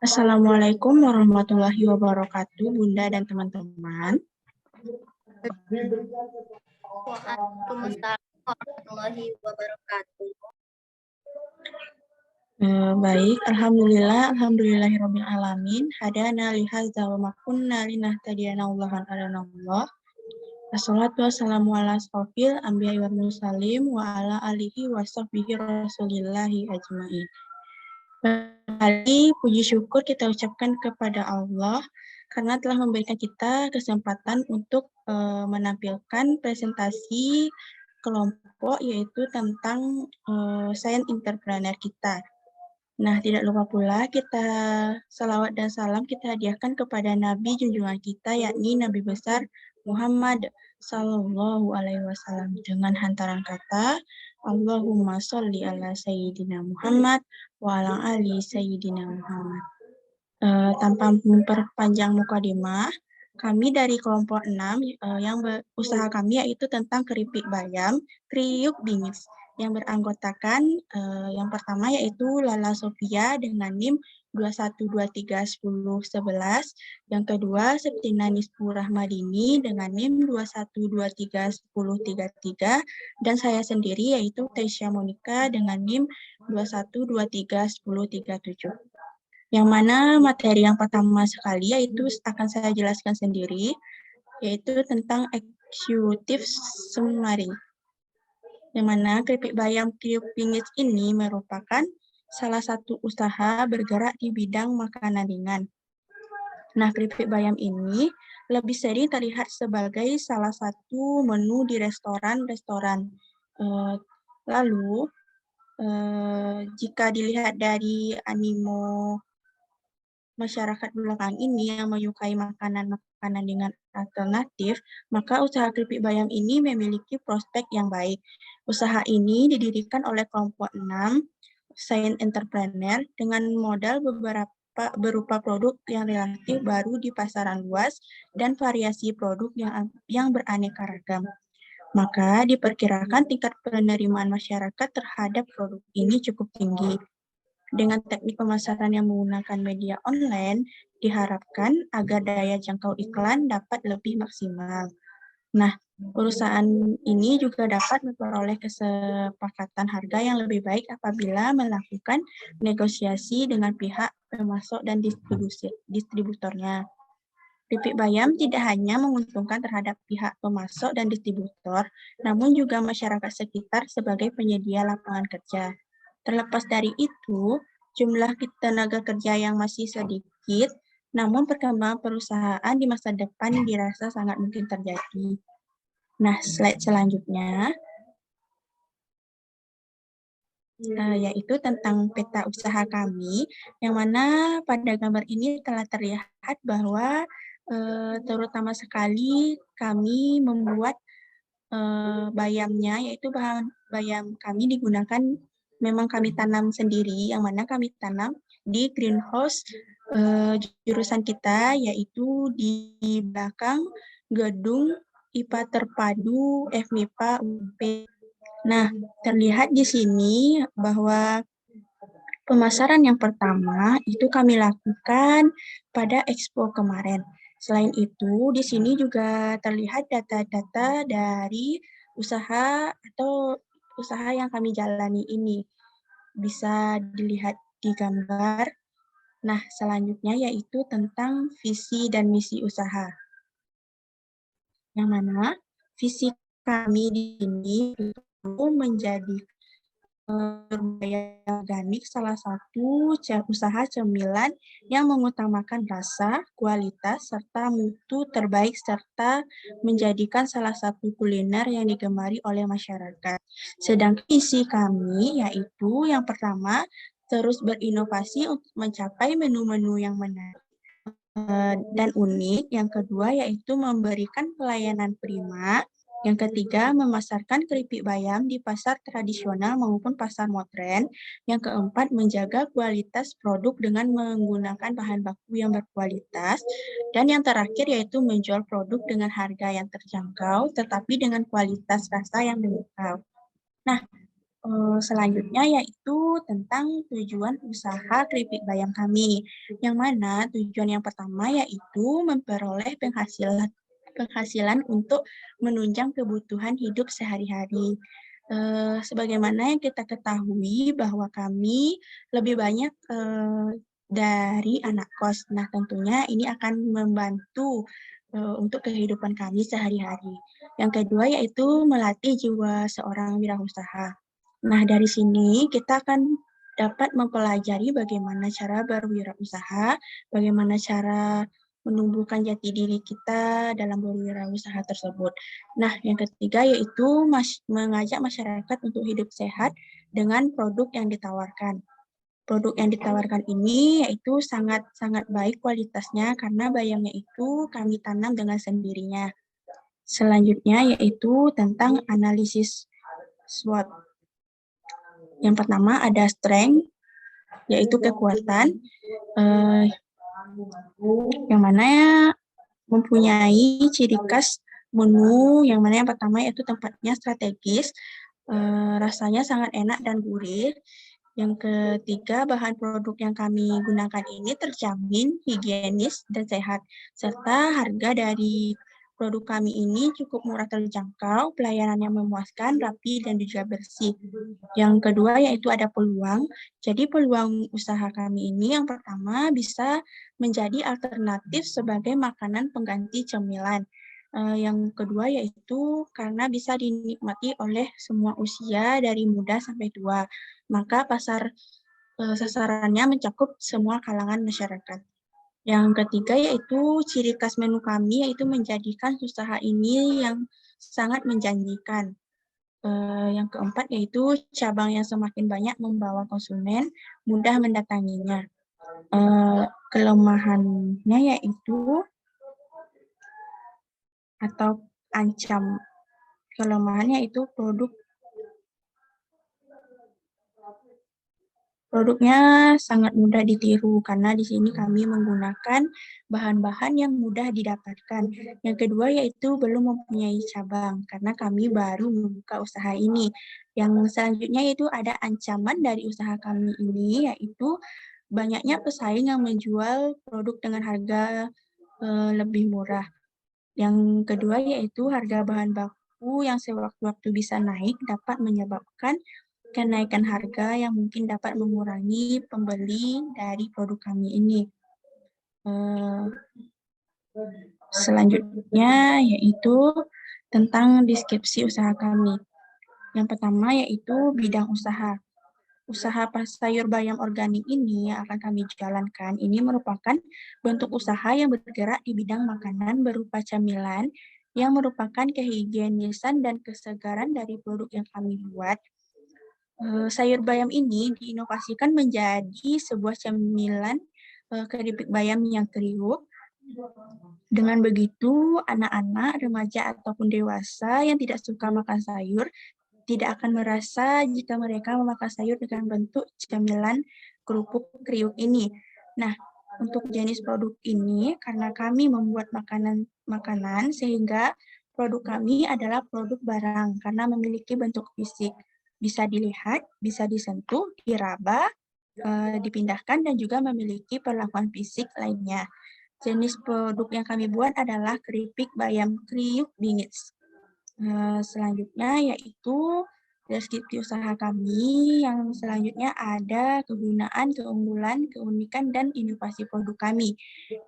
Assalamualaikum warahmatullahi wabarakatuh, Bunda dan teman-teman. Waalaikumsalam warahmatullahi wabarakatuh. Baik, alhamdulillahirabbil alamin. Hadana li hadza wa ma kunna linahtadiya laula an hadanallah. Wassalatu wassalamu ala asrofil anbiya'i wal mursalin wa ala alihi wa sahbihi rasulillahi ajmain. Kali puji syukur kita ucapkan kepada Allah karena telah memberikan kita kesempatan untuk menampilkan presentasi kelompok yaitu tentang Science Entrepreneur kita. Nah, tidak lupa pula kita salawat dan salam kita hadiahkan kepada Nabi junjungan kita yakni Nabi besar Muhammad Sallallahu Alaihi Wasallam dengan hantaran kata Allahumma sholli ala Sayyidina Muhammad wa ala ali Sayyidina Muhammad. Tanpa memperpanjang mukadimah, kami dari kelompok 6 yang usaha kami yaitu tentang keripik bayam, kriuk bingis yang beranggotakan yang pertama yaitu Lala Sofia dengan NIM 21231011, yang kedua Septina Nispu Rahmadini dengan NIM 21231033, dan saya sendiri yaitu Tesya Monika dengan NIM 21231037. Yang mana materi yang pertama sekali yaitu akan saya jelaskan sendiri, yaitu tentang executive summary. Yang mana keripik bayam kriuk bingis ini merupakan salah satu usaha bergerak di bidang makanan ringan. Nah, keripik bayam ini lebih sering terlihat sebagai salah satu menu di restoran-restoran. Lalu, jika dilihat dari animo masyarakat belakang ini yang menyukai makanan-makanan dengan alternatif, maka usaha keripik bayam ini memiliki prospek yang baik. Usaha ini didirikan oleh kelompok 6 Science Entrepreneur dengan modal berupa produk yang relatif baru di pasaran luas dan variasi produk yang beraneka ragam. Maka diperkirakan tingkat penerimaan masyarakat terhadap produk ini cukup tinggi. Dengan teknik pemasaran yang menggunakan media online, diharapkan agar daya jangkau iklan dapat lebih maksimal. Nah, perusahaan ini juga dapat memperoleh kesepakatan harga yang lebih baik apabila melakukan negosiasi dengan pihak pemasok dan distributornya. Keripik bayam tidak hanya menguntungkan terhadap pihak pemasok dan distributor, namun juga masyarakat sekitar sebagai penyedia lapangan kerja. Terlepas dari itu, jumlah tenaga kerja yang masih sedikit, namun perkembangan perusahaan di masa depan dirasa sangat mungkin terjadi. Nah, slide selanjutnya, yaitu tentang peta usaha kami, yang mana pada gambar ini telah terlihat bahwa terutama sekali kami membuat bayamnya, yaitu bahan bayam kami digunakan memang kami tanam sendiri, yang mana kami tanam di greenhouse jurusan kita, yaitu di belakang gedung IPA Terpadu FMIPA UP. Nah, terlihat di sini bahwa pemasaran yang pertama itu kami lakukan pada Expo kemarin. Selain itu, di sini juga terlihat data-data dari usaha yang kami jalani ini. Bisa dilihat di gambar. Nah, selanjutnya yaitu tentang visi dan misi usaha. Yang mana visi kami di sini itu menjadi berbudaya organik salah satu usaha cemilan yang mengutamakan rasa, kualitas, serta mutu terbaik, serta menjadikan salah satu kuliner yang digemari oleh masyarakat. Sedangkan visi kami yaitu yang pertama, terus berinovasi untuk mencapai menu-menu yang menarik dan unik. Yang kedua yaitu memberikan pelayanan prima. Yang ketiga, memasarkan keripik bayam di pasar tradisional maupun pasar modern. Yang keempat, menjaga kualitas produk dengan menggunakan bahan baku yang berkualitas. Dan yang terakhir yaitu menjual produk dengan harga yang terjangkau, tetapi dengan kualitas rasa yang memukau. Nah, Selanjutnya yaitu tentang tujuan usaha keripik bayam kami, yang mana tujuan yang pertama yaitu memperoleh penghasilan untuk menunjang kebutuhan hidup sehari-hari. Sebagaimana yang kita ketahui bahwa kami lebih banyak dari anak kos. Nah, tentunya ini akan membantu untuk kehidupan kami sehari-hari. Yang kedua yaitu melatih jiwa seorang wirausaha. Nah, dari sini kita akan dapat mempelajari bagaimana cara berwirausaha, bagaimana cara menumbuhkan jati diri kita dalam berwirausaha tersebut. Nah, yang ketiga yaitu mengajak masyarakat untuk hidup sehat dengan produk yang ditawarkan. Produk yang ditawarkan ini yaitu sangat-sangat baik kualitasnya karena bayamnya itu kami tanam dengan sendirinya. Selanjutnya yaitu tentang analisis SWOT. Yang pertama ada strength, yaitu kekuatan, yang mana mempunyai ciri khas menu, yang mana yang pertama yaitu tempatnya strategis, rasanya sangat enak dan gurih. Yang ketiga, bahan produk yang kami gunakan ini terjamin higienis dan sehat, serta harga dari produk kami ini cukup murah terjangkau, pelayanannya memuaskan, rapi, dan juga bersih. Yang kedua yaitu ada peluang. Jadi peluang usaha kami ini yang pertama bisa menjadi alternatif sebagai makanan pengganti cemilan. Yang kedua yaitu karena bisa dinikmati oleh semua usia dari muda sampai tua. Maka pasar sasarannya mencakup semua kalangan masyarakat. Yang ketiga yaitu ciri khas menu kami yaitu menjadikan usaha ini yang sangat menjanjikan. Yang keempat yaitu cabang yang semakin banyak membawa konsumen mudah mendatanginya. Kelemahannya yaitu atau kelemahannya yaitu produknya sangat mudah ditiru karena di sini kami menggunakan bahan-bahan yang mudah didapatkan. Yang kedua yaitu belum mempunyai cabang karena kami baru membuka usaha ini. Yang selanjutnya yaitu ada ancaman dari usaha kami ini yaitu banyaknya pesaing yang menjual produk dengan harga lebih murah. Yang kedua yaitu harga bahan baku yang sewaktu-waktu bisa naik dapat menyebabkan kenaikan harga yang mungkin dapat mengurangi pembeli dari produk kami ini. Selanjutnya yaitu tentang deskripsi usaha kami. Yang pertama yaitu bidang usaha. Usaha sayur bayam organik ini yang akan kami jalankan ini merupakan bentuk usaha yang bergerak di bidang makanan berupa camilan yang merupakan kehigienisan dan kesegaran dari produk yang kami buat. Sayur bayam ini diinovasikan menjadi sebuah camilan keripik bayam yang kriuk. Dengan begitu, anak-anak, remaja, ataupun dewasa yang tidak suka makan sayur tidak akan merasa jika mereka memakan sayur dengan bentuk camilan kerupuk kriuk ini. Nah, untuk jenis produk ini, karena kami membuat makanan sehingga produk kami adalah produk barang karena memiliki bentuk fisik. Bisa dilihat, bisa disentuh, diraba, dipindahkan, dan juga memiliki perlakuan fisik lainnya. Jenis produk yang kami buat adalah keripik bayam kriuk bingit. Selanjutnya yaitu deskripsi usaha kami, yang selanjutnya ada kegunaan, keunggulan, keunikan, dan inovasi produk kami.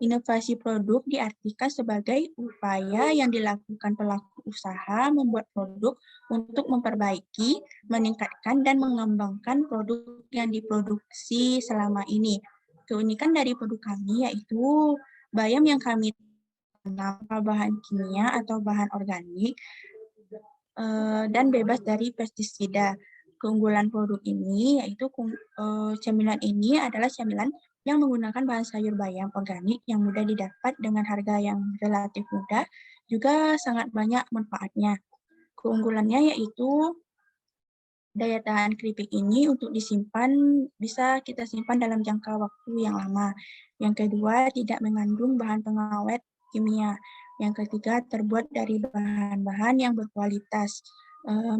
Inovasi produk diartikan sebagai upaya yang dilakukan pelaku usaha membuat produk untuk memperbaiki, meningkatkan, dan mengembangkan produk yang diproduksi selama ini. Keunikan dari produk kami yaitu bayam yang kami tanpa bahan kimia atau bahan organik, dan bebas dari pestisida. Keunggulan produk ini yaitu camilan ini adalah camilan yang menggunakan bahan sayur bayam organik yang mudah didapat dengan harga yang relatif mudah, juga sangat banyak manfaatnya. Keunggulannya yaitu daya tahan keripik ini untuk disimpan, bisa kita simpan dalam jangka waktu yang lama. Yang kedua, tidak mengandung bahan pengawet kimia. Yang ketiga, terbuat dari bahan-bahan yang berkualitas.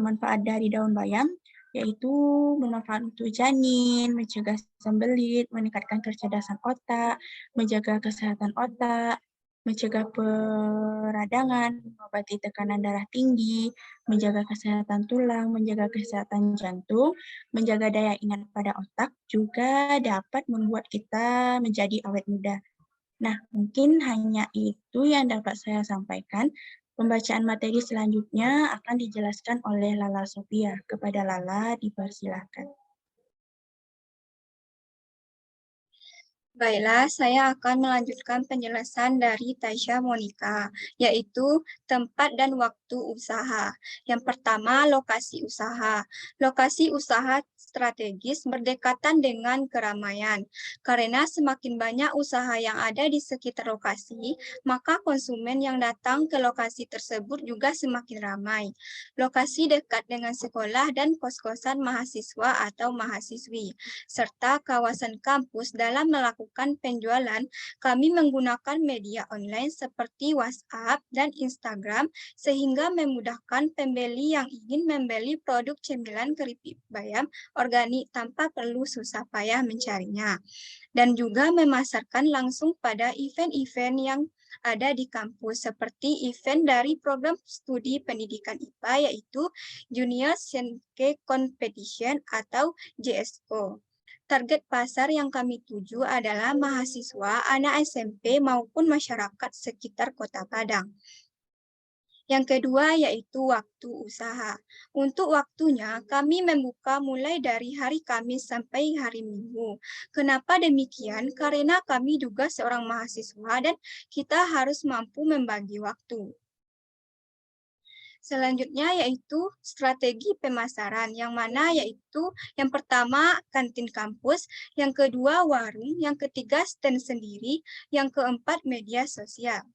Manfaat dari daun bayam yaitu bermanfaat untuk janin, mencegah sembelit, meningkatkan kecerdasan otak, menjaga kesehatan otak, mencegah peradangan, mengobati tekanan darah tinggi, menjaga kesehatan tulang, menjaga kesehatan jantung, menjaga daya ingat pada otak, juga dapat membuat kita menjadi awet muda. Nah, mungkin hanya itu yang dapat saya sampaikan. Pembacaan materi selanjutnya akan dijelaskan oleh Lala Sofia. Kepada Lala, dipersilakan. Baiklah, saya akan melanjutkan penjelasan dari Taisha Monika, yaitu tempat dan waktu usaha. Yang pertama, lokasi usaha. Lokasi usaha strategis berdekatan dengan keramaian. Karena semakin banyak usaha yang ada di sekitar lokasi, maka konsumen yang datang ke lokasi tersebut juga semakin ramai. Lokasi dekat dengan sekolah dan kos-kosan mahasiswa atau mahasiswi, serta kawasan kampus. Dalam melakukan penjualan, kami menggunakan media online seperti WhatsApp dan Instagram sehingga memudahkan pembeli yang ingin membeli produk cemilan keripik bayam organik tanpa perlu susah payah mencarinya. Dan juga memasarkan langsung pada event-event yang ada di kampus seperti event dari program studi pendidikan IPA yaitu Junior Senke Competition atau JSCO. Target pasar yang kami tuju adalah mahasiswa, anak SMP, maupun masyarakat sekitar Kota Padang. Yang kedua yaitu waktu usaha. Untuk waktunya, kami membuka mulai dari hari Kamis sampai hari Minggu. Kenapa demikian? Karena kami juga seorang mahasiswa dan kita harus mampu membagi waktu. Selanjutnya yaitu strategi pemasaran, yang mana yaitu yang pertama kantin kampus, yang kedua warung, yang ketiga stand sendiri, yang keempat media sosial.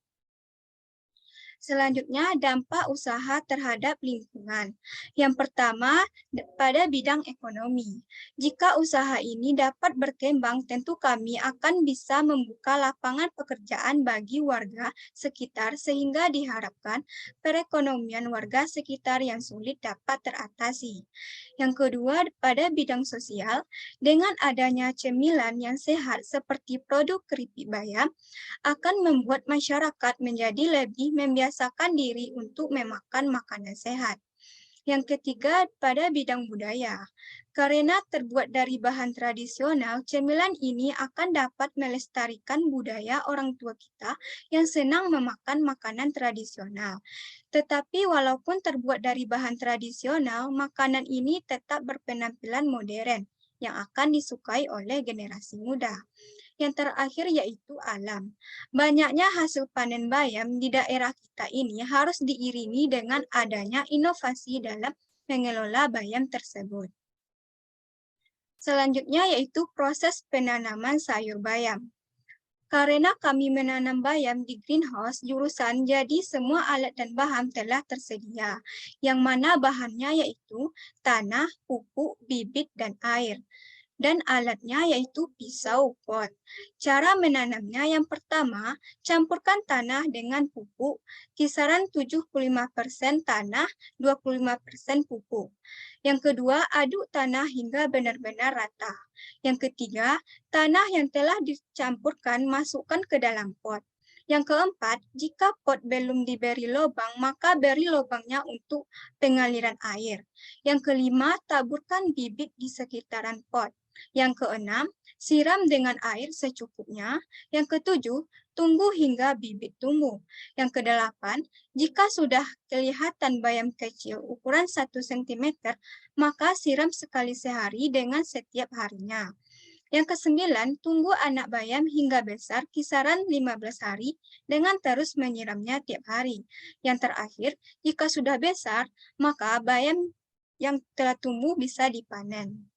Selanjutnya, dampak usaha terhadap lingkungan. Yang pertama, pada bidang ekonomi. Jika usaha ini dapat berkembang, tentu kami akan bisa membuka lapangan pekerjaan bagi warga sekitar sehingga diharapkan perekonomian warga sekitar yang sulit dapat teratasi. Yang kedua, pada bidang sosial, dengan adanya cemilan yang sehat seperti produk keripik bayam, akan membuat masyarakat menjadi lebih membiasakan diri untuk memakan makanan sehat. Yang ketiga, pada bidang budaya. Karena terbuat dari bahan tradisional, cemilan ini akan dapat melestarikan budaya orang tua kita yang senang memakan makanan tradisional. Tetapi walaupun terbuat dari bahan tradisional, makanan ini tetap berpenampilan modern yang akan disukai oleh generasi muda. Yang terakhir yaitu alam. Banyaknya hasil panen bayam di daerah kita ini harus diiringi dengan adanya inovasi dalam mengelola bayam tersebut. Selanjutnya yaitu proses penanaman sayur bayam. Karena kami menanam bayam di greenhouse jurusan, jadi semua alat dan bahan telah tersedia, yang mana bahannya yaitu tanah, pupuk, bibit, dan air. Dan alatnya yaitu pisau pot. Cara menanamnya yang pertama, campurkan tanah dengan pupuk, kisaran 75% tanah, 25% pupuk. Yang kedua, aduk tanah hingga benar-benar rata. Yang ketiga, tanah yang telah dicampurkan masukkan ke dalam pot. Yang keempat, jika pot belum diberi lubang, maka beri lubangnya untuk pengaliran air. Yang kelima, taburkan bibit di sekitaran pot. Yang keenam, siram dengan air secukupnya. Yang ketujuh, tunggu hingga bibit tumbuh. Yang kedelapan, jika sudah kelihatan bayam kecil ukuran 1 cm, maka siram sekali sehari dengan setiap harinya. Yang kesembilan, tunggu anak bayam hingga besar kisaran 15 hari dengan terus menyiramnya tiap hari. Yang terakhir, jika sudah besar, maka bayam yang telah tumbuh bisa dipanen.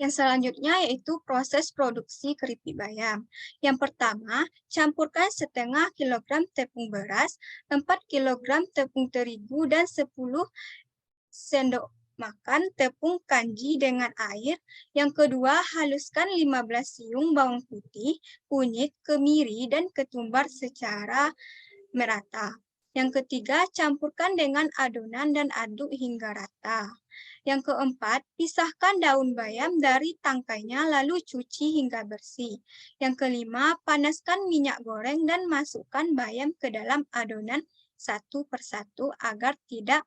Yang selanjutnya yaitu proses produksi keripik bayam. Yang pertama, campurkan setengah kilogram tepung beras, 4 kilogram tepung terigu, dan 10 sendok makan tepung kanji dengan air. Yang kedua, haluskan 15 siung bawang putih, kunyit, kemiri, dan ketumbar secara merata. Yang ketiga, campurkan dengan adonan dan aduk hingga rata. Yang keempat, pisahkan daun bayam dari tangkainya lalu cuci hingga bersih. Yang kelima, panaskan minyak goreng dan masukkan bayam ke dalam adonan satu persatu agar tidak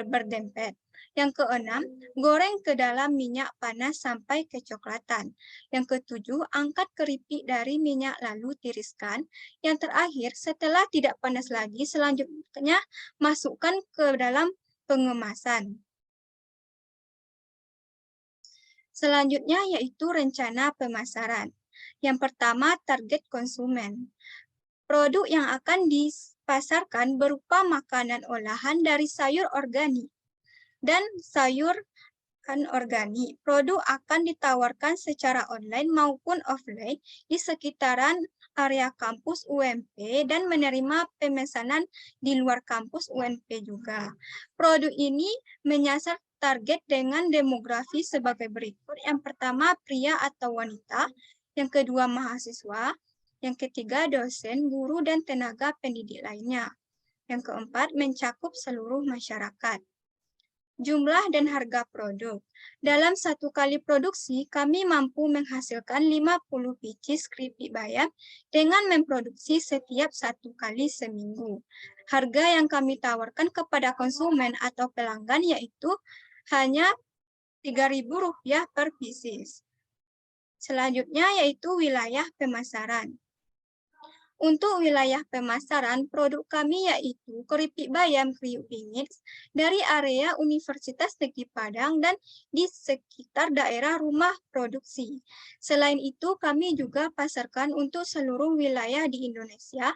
berdempet. Yang keenam, goreng ke dalam minyak panas sampai kecoklatan. Yang ketujuh, angkat keripik dari minyak lalu tiriskan. Yang terakhir, setelah tidak panas lagi, selanjutnya masukkan ke dalam pengemasan. Selanjutnya yaitu rencana pemasaran. Yang pertama, target konsumen. Produk yang akan dipasarkan berupa makanan olahan dari sayur organik dan sayur anorganik. Produk akan ditawarkan secara online maupun offline di sekitaran area kampus UMP dan menerima pemesanan di luar kampus UMP juga. Produk ini menyasar target dengan demografi sebagai berikut. Yang pertama, pria atau wanita. Yang kedua, mahasiswa. Yang ketiga, dosen, guru, dan tenaga pendidik lainnya. Yang keempat, mencakup seluruh masyarakat. Jumlah dan harga produk. Dalam satu kali produksi, kami mampu menghasilkan 50 biji keripik bayam dengan memproduksi setiap 1 kali seminggu. Harga yang kami tawarkan kepada konsumen atau pelanggan yaitu hanya Rp3.000 per pieces. Selanjutnya yaitu wilayah pemasaran. Untuk wilayah pemasaran, produk kami yaitu keripik bayam kriuk bingits dari area Universitas Negeri Padang dan di sekitar daerah rumah produksi. Selain itu, kami juga pasarkan untuk seluruh wilayah di Indonesia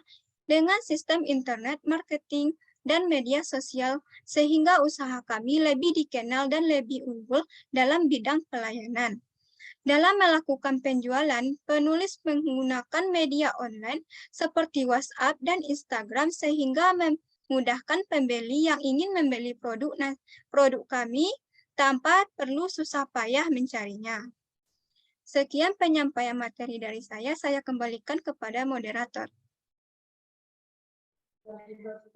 dengan sistem internet marketing dan media sosial sehingga usaha kami lebih dikenal dan lebih unggul dalam bidang pelayanan. Dalam melakukan penjualan, penulis menggunakan media online seperti WhatsApp dan Instagram sehingga memudahkan pembeli yang ingin membeli produk kami tanpa perlu susah payah mencarinya. Sekian penyampaian materi dari saya kembalikan kepada moderator.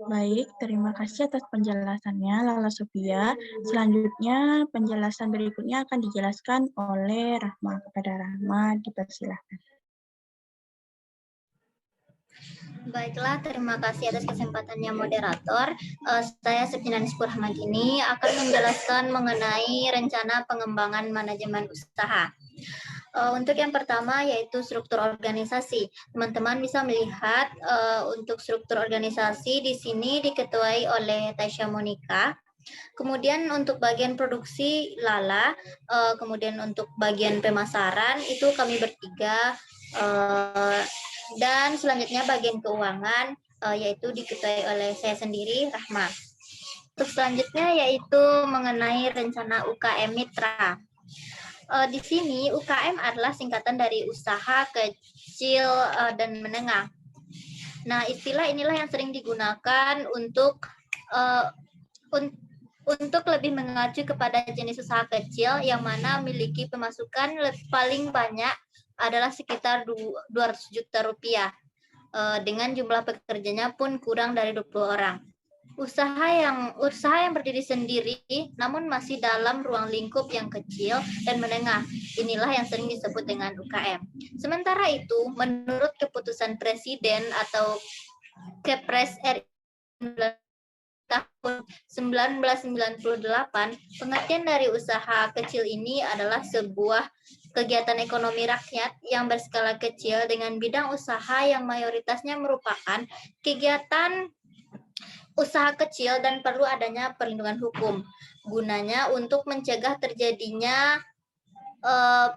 Baik, terima kasih atas penjelasannya, Lala Sofia. Selanjutnya, penjelasan berikutnya akan dijelaskan oleh Rahma. Kepada Rahma, dipersilakan. Baiklah, terima kasih atas kesempatannya moderator. Saya Septianis Purhamadini akan menjelaskan mengenai rencana pengembangan manajemen usaha. Untuk yang pertama yaitu struktur organisasi. Teman-teman bisa melihat untuk struktur organisasi di sini diketuai oleh Tasya Monika. Kemudian untuk bagian produksi Lala, kemudian untuk bagian pemasaran itu kami bertiga, dan selanjutnya bagian keuangan yaitu diketuai oleh saya sendiri, Rahma. Untuk selanjutnya yaitu mengenai rencana UKM Mitra. Di sini UKM adalah singkatan dari usaha kecil dan menengah. Nah, istilah inilah yang sering digunakan untuk lebih mengacu kepada jenis usaha kecil yang mana memiliki pemasukan paling banyak adalah sekitar 200 juta rupiah. Dengan jumlah pekerjanya pun kurang dari 20 orang. Usaha yang berdiri sendiri namun masih dalam ruang lingkup yang kecil dan menengah. Inilah yang sering disebut dengan UKM. Sementara itu, menurut keputusan Presiden atau Kepres RI tahun 1998, pengertian dari usaha kecil ini adalah sebuah kegiatan ekonomi rakyat yang berskala kecil dengan bidang usaha yang mayoritasnya merupakan kegiatan usaha kecil dan perlu adanya perlindungan hukum. Gunanya untuk mencegah terjadinya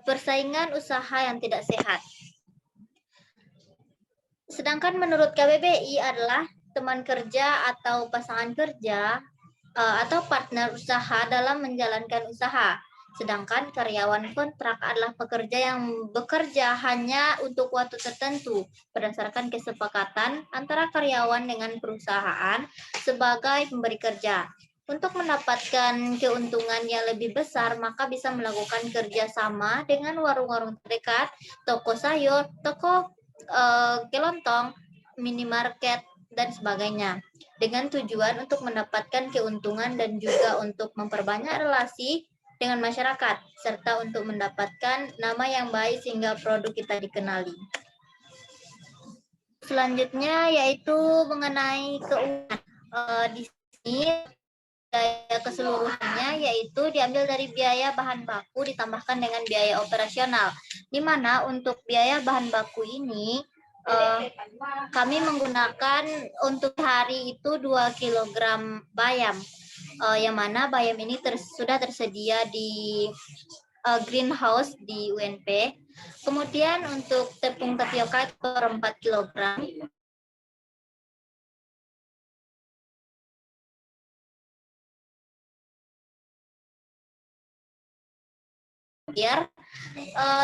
persaingan usaha yang tidak sehat. Sedangkan menurut KBBI adalah teman kerja atau pasangan kerja atau partner usaha dalam menjalankan usaha. Sedangkan karyawan kontrak adalah pekerja yang bekerja hanya untuk waktu tertentu berdasarkan kesepakatan antara karyawan dengan perusahaan sebagai pemberi kerja. Untuk mendapatkan keuntungan yang lebih besar, maka bisa melakukan kerjasama dengan warung-warung terdekat, toko sayur, toko kelontong, minimarket, dan sebagainya. Dengan tujuan untuk mendapatkan keuntungan dan juga untuk memperbanyak relasi dengan masyarakat, serta untuk mendapatkan nama yang baik sehingga produk kita dikenali. Selanjutnya yaitu mengenai keuangan. Di sini biaya keseluruhannya yaitu diambil dari biaya bahan baku ditambahkan dengan biaya operasional, di mana untuk biaya bahan baku ini kami menggunakan untuk hari itu 2 kg bayam, yang mana bayam ini sudah tersedia di greenhouse di UNP. Kemudian untuk tepung tapioka per 4 kg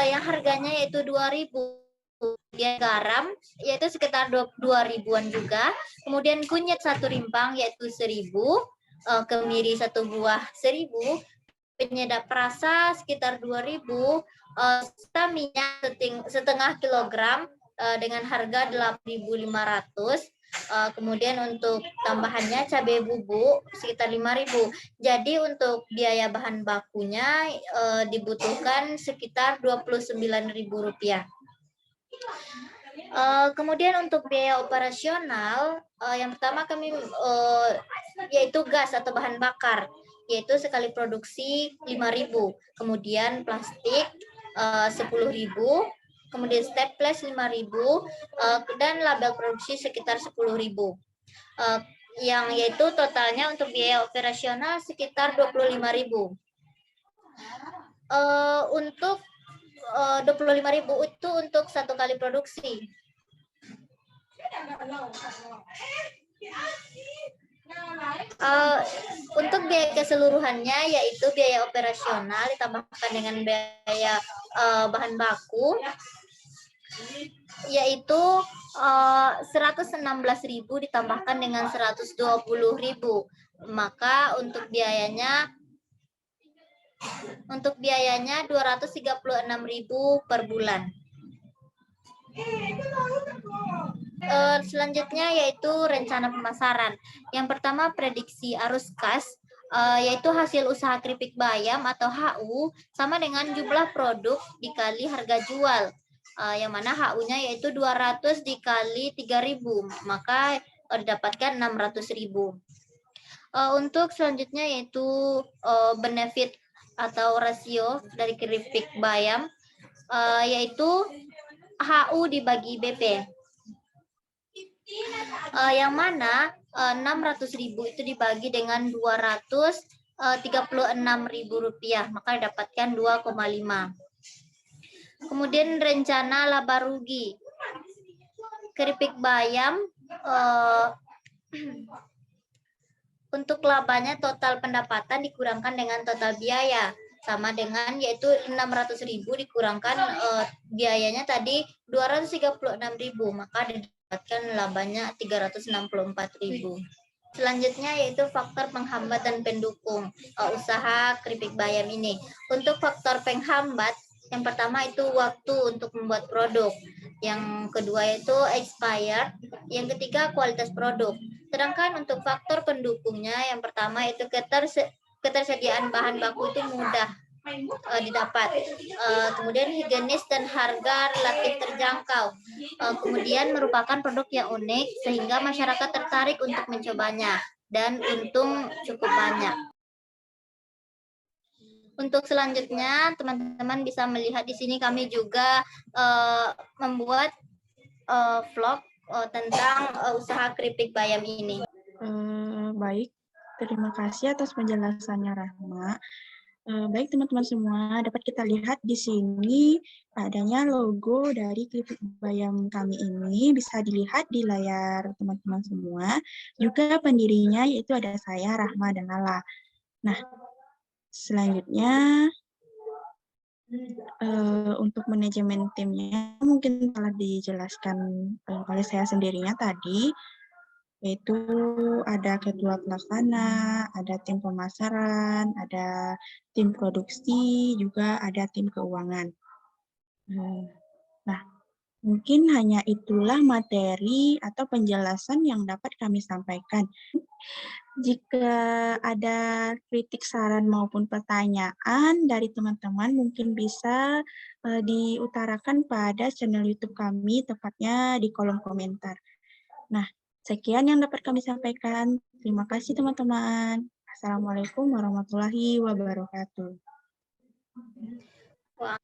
yang harganya yaitu 2.000. Kemudian garam yaitu sekitar 2.000-an juga. Kemudian kunyit 1 rimpang yaitu 1.000, kemiri 1 buah 1.000, penyedap rasa sekitar 2.000, minyak setengah kilogram dengan harga 8.500. Kemudian untuk tambahannya cabai bubuk sekitar 5.000. Jadi untuk biaya bahan bakunya dibutuhkan sekitar Rp29.000. Kemudian untuk biaya operasional, yang pertama kami yaitu gas atau bahan bakar, yaitu sekali produksi 5.000, kemudian plastik 10.000, kemudian staples 5.000, dan label produksi sekitar 10.000. Yang yaitu totalnya untuk biaya operasional sekitar 25.000. Untuk 25.000 itu untuk 1 kali produksi. Untuk biaya keseluruhannya yaitu biaya operasional ditambahkan dengan biaya bahan baku yaitu 116.000 ditambahkan dengan 120.000, maka untuk biayanya 236.000 per bulan. Selanjutnya yaitu rencana pemasaran. Yang pertama prediksi arus kas, yaitu hasil usaha keripik bayam atau HU sama dengan jumlah produk dikali harga jual, yang mana HU-nya yaitu 200 dikali 3.000, maka didapatkan 600.000. Untuk selanjutnya yaitu benefit atau rasio dari keripik bayam, yaitu HU dibagi BP, yang mana 600.000 itu dibagi dengan 236.000 rupiah, maka didapatkan 2,5. Kemudian rencana laba rugi keripik bayam, untuk labanya total pendapatan dikurangkan dengan total biaya, sama dengan yaitu 600.000 dikurangkan biayanya tadi 236.000, maka didapatkan labanya 364.000. Selanjutnya yaitu faktor penghambat dan pendukung usaha keripik bayam ini. Untuk faktor penghambat, yang pertama itu waktu untuk membuat produk, yang kedua yaitu expired, yang ketiga kualitas produk. Sedangkan untuk faktor pendukungnya, yang pertama itu ketersediaan bahan baku itu mudah didapat, kemudian higienis dan harga relatif terjangkau, kemudian merupakan produk yang unik sehingga masyarakat tertarik untuk mencobanya, dan untung cukup banyak. Untuk selanjutnya teman-teman bisa melihat di sini kami juga membuat vlog tentang usaha keripik bayam ini. Baik, terima kasih atas penjelasannya Rahma. Baik teman-teman semua, dapat kita lihat di sini adanya logo dari keripik bayam kami ini, bisa dilihat di layar teman-teman semua. Juga pendirinya yaitu ada saya, Rahma dan Lala. Nah, selanjutnya untuk manajemen timnya mungkin telah dijelaskan oleh saya sendirinya tadi, yaitu ada ketua pelaksana, ada tim pemasaran, ada tim produksi, juga ada tim keuangan. Nah, Mungkin hanya itulah materi atau penjelasan yang dapat kami sampaikan. Jika ada kritik, saran, maupun pertanyaan dari teman-teman, mungkin bisa diutarakan pada channel YouTube kami, tepatnya di kolom komentar. Nah, sekian yang dapat kami sampaikan. Terima kasih teman-teman. Assalamualaikum warahmatullahi wabarakatuh. Wah.